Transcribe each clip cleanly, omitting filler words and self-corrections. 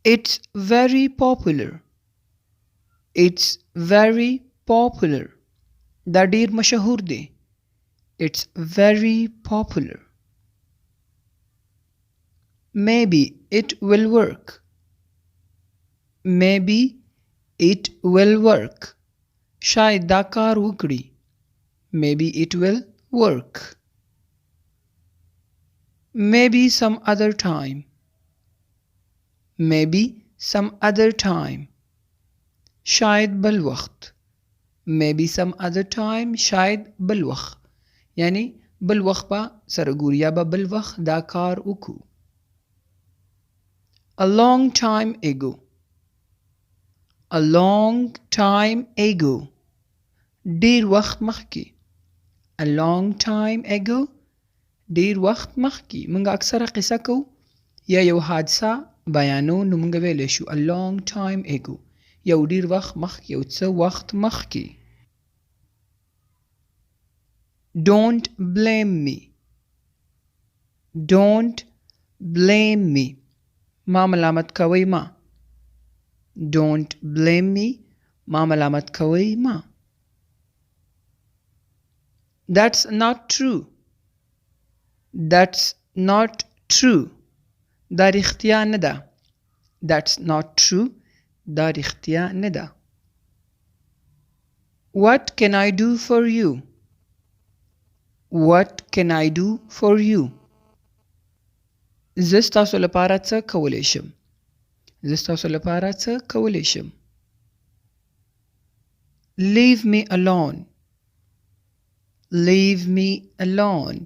It's very popular. It's very popular. دا ډیر مشهور دی. It's very popular. Maybe it will work. Maybe it will work. شاید دا کار وکړي. Maybe it will work. Maybe some other time. Maybe some other time. شاید بل وخت. Maybe some other time. شاید بل وخت. یعنی بل وخت با سره ګورو یا به بل وخت دا کار وکړو. A long time ago. A long time ago. ډیر وخت مخکې. A long time ago. ډیر وخت مخکې. موږ اکثره قصه کوو یا یو حادثه بیانو نو موږ ویلی شو a long time ago. یو ډیر وخت مخکې یو څه وخت مخکې. Don't blame me. Don't blame me. ما ملامت کوئ ما. Don't blame me. ما ملامت کوئ ما. That's not true. That's not true. دا رښتیا نه ده. That's not true. دا رښتیا نه ده. What can I do for you? What can I do for you? زه ستاسو لپاره څه کولی شم؟ زه ستاسو لپاره څه کولی شم؟ Leave me alone. Leave me alone.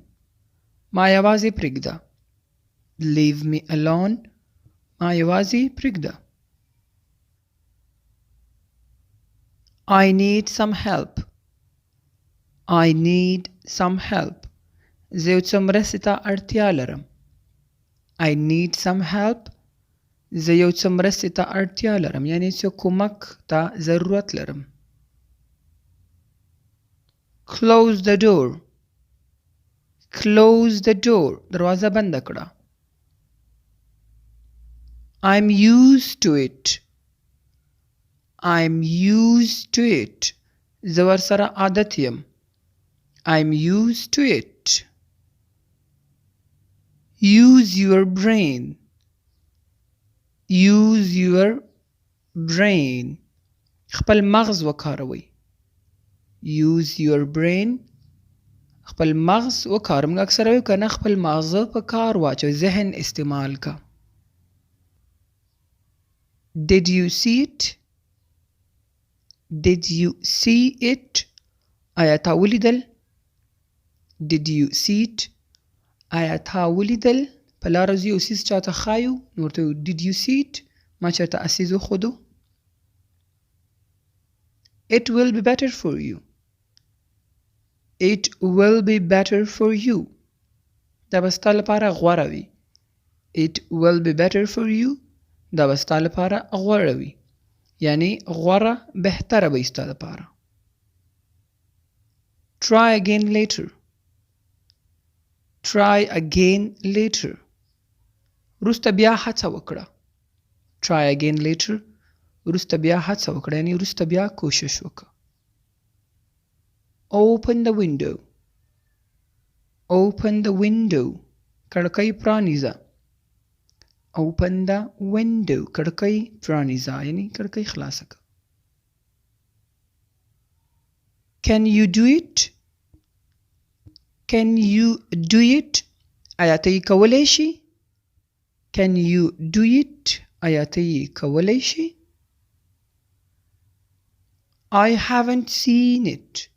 ما یوازې پرېږده. Leave me alone. ما یوازې پرېږده. I need some help. I need some help. زه یو څه مرستې ته اړتیا لرم. I need some help. زه یو څه مرستې ته اړتیا لرم یعنی څه کومک ته ضرورت لرم. Close the door. Close the door. دروازه بنده کړه. I'm used to it. I'm used to it. زه ورسره عادت یم. I'm used to it. Use your brain. Use your brain. خپل مغز وکاروئ. Use your brain. خپل مغز وکاروئ. موږ اکثره وایو که نه خپل مغز په کار واچوئ. ذهن استعمال کا. Did you see it? Did you see it? آیا تا ولیدل؟ Did you see it? آیا تا ولیدل؟ په لاره ځو یو څیز چاته ښایو نو ورته وایو Did you see it? ما چېرته څیز وښودو. It will be better for you. It will be better for you. دا به ستا لپاره غوره وي. It will be better for you. دا به ستا لپاره غوره وي. یعنی غوره بهتره به ستا لپاره. Try again later. Try again later. وروسته بیا هڅه وکړه. Try again later. وروسته بیا هڅه وکړه یعنی وروسته بیا کوشش وکړه. Open the window. Open the window. کړکۍ پرانیزه. Open the window. کړکۍ پرانیزه یعنی کړکۍ خلاصه کړه. Can you do it? Can you do it? آیا ته یې کولی شي؟ Can you do it? آیا ته یې کولی شي؟ I haven't seen it.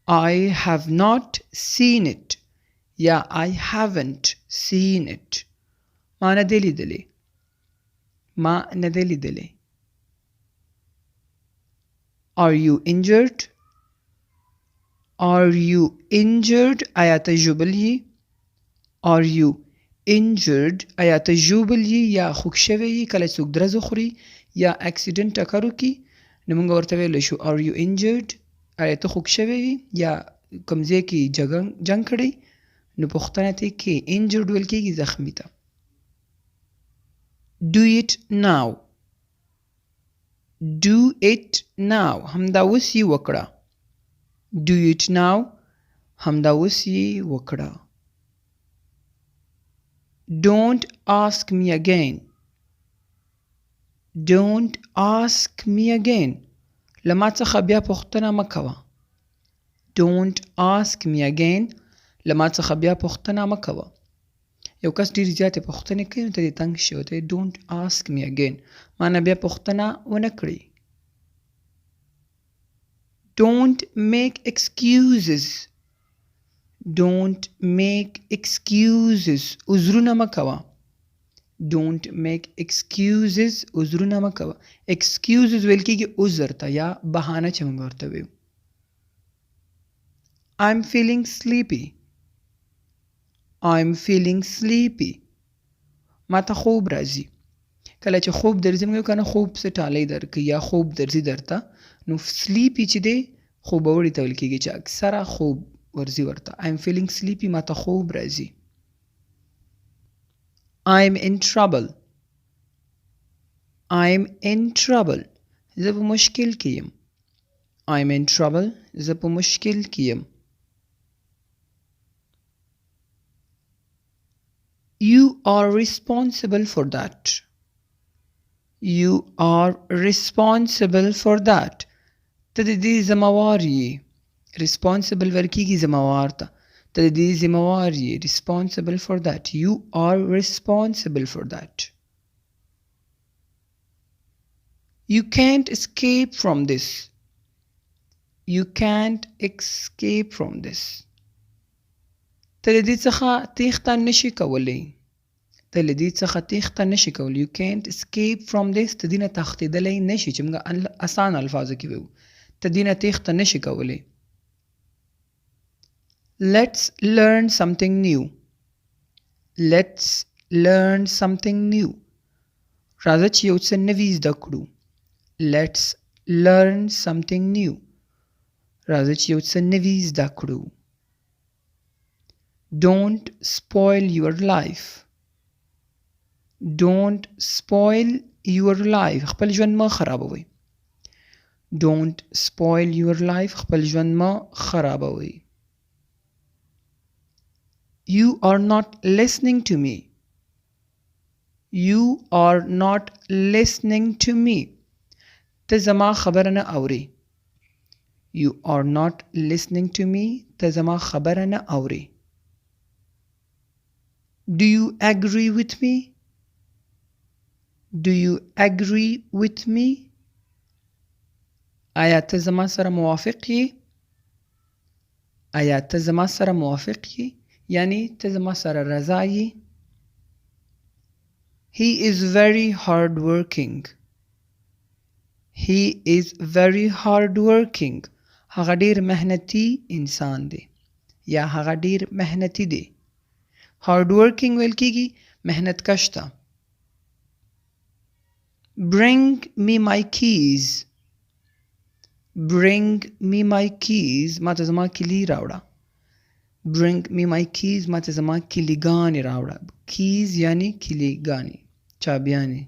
I have not seen it. یا I haven't seen it. ما نه دی لیدلی. ما نه دی لیدلی. Are you injured? Are you injured? آیا ته ژوبل یې؟ Are you injured? آیا ته ژوبل یې یا خوږ شوی یې کله څوک درز وخوري یا اکسیډنټ ټکر وکړي نو موږ ورته ویلی شو Are you injured? آیا ته خوږ شوی یې یا کوم ځای کې جنګ کړی نو پوښتنه ته کې injured ویل کېږي زخمي ته. Do it now. Do it now. همدا اوس یې وکړه. Do it now. همدا اوس یې وکړه. Don't ask me again. Don't ask me again. له ما څخه بیا پوښتنه مه کوه. Don't ask me again. له ما څخه بیا پوښتنه مه کوه. یو کس ډېرې زیاتې پوښتنې کوي نو ته دې تنګ شي او ته Don't ask me again. ما نه بیا پوښتنه ونه کړي. Don't make excuses. Don't make excuses. عذرونه مه کوه. Don't make excuses. عذرونه مه کوه. Excuses ویل کېږي عذر ته یا بهانه چې موږ ورته وایو. I'm feeling sleepy. I'm feeling sleepy. ما ته خوب راځي. کله چې خوب درځي موږ کنه خوب څه ټالۍ درکوي یا خوب درځي درته نو sleepy چې دی خوبوړي ته ویل کېږي چې اکثره خوب ورځي ورته. I'm feeling sleepy. ما ته خوب راځي. I'm in trouble. I'm in trouble. زه په مشکل کې یم. I'm in trouble. زه په مشکل کې یم. You are responsible for that. You are responsible for that. ته د دې ذمہوار یې. Responsible ورکېږي ذمہوار ته. ته د دې ذمہوار یې. Responsible for that. You are responsible for that. You can't escape from this. You can't escape from this. ته له دې څخه تېښته نشي کولی. ته له دې څخه تېښته نشي کولی. You can't escape from this. ته دې نه تښتېدلی نشي چې موږ اسان الفاظو کې وایو. ته دې نه تېښته نشي کولی. Let's learn something new. Let's learn something new. راځه چې یو څه نوي زده کړو. Let's learn something new. راځه چې یو څه نوي زده کړو. Don't spoil your life. Don't spoil your life. خپل ژوند مه خرابوئ. Don't spoil your life. خپل ژوند مه خرابوئ. You are not listening to me. You are not listening to me. ته زما خبره نه اوري. You are not listening to me. ته زما خبره نه اوري. Do you agree with me? Do you agree with me? آیا ته زما سره موافق یې؟ آیا ته زما سره موافق یې؟ یعنی ته زما سره رضا یې؟ He is very hard working. He is very hard working. هغه ډیر محنتي انسان دی یا هغه ډیر محنتي دی. hard working ویل کېږي محنت کش ته. Bring me my keys. Bring me my keys. ما ته زما کلی راوړه. Bring me my keys. ما ته زما کلیګانې راوړه. Keys یعنی کلیګانې چابیانې.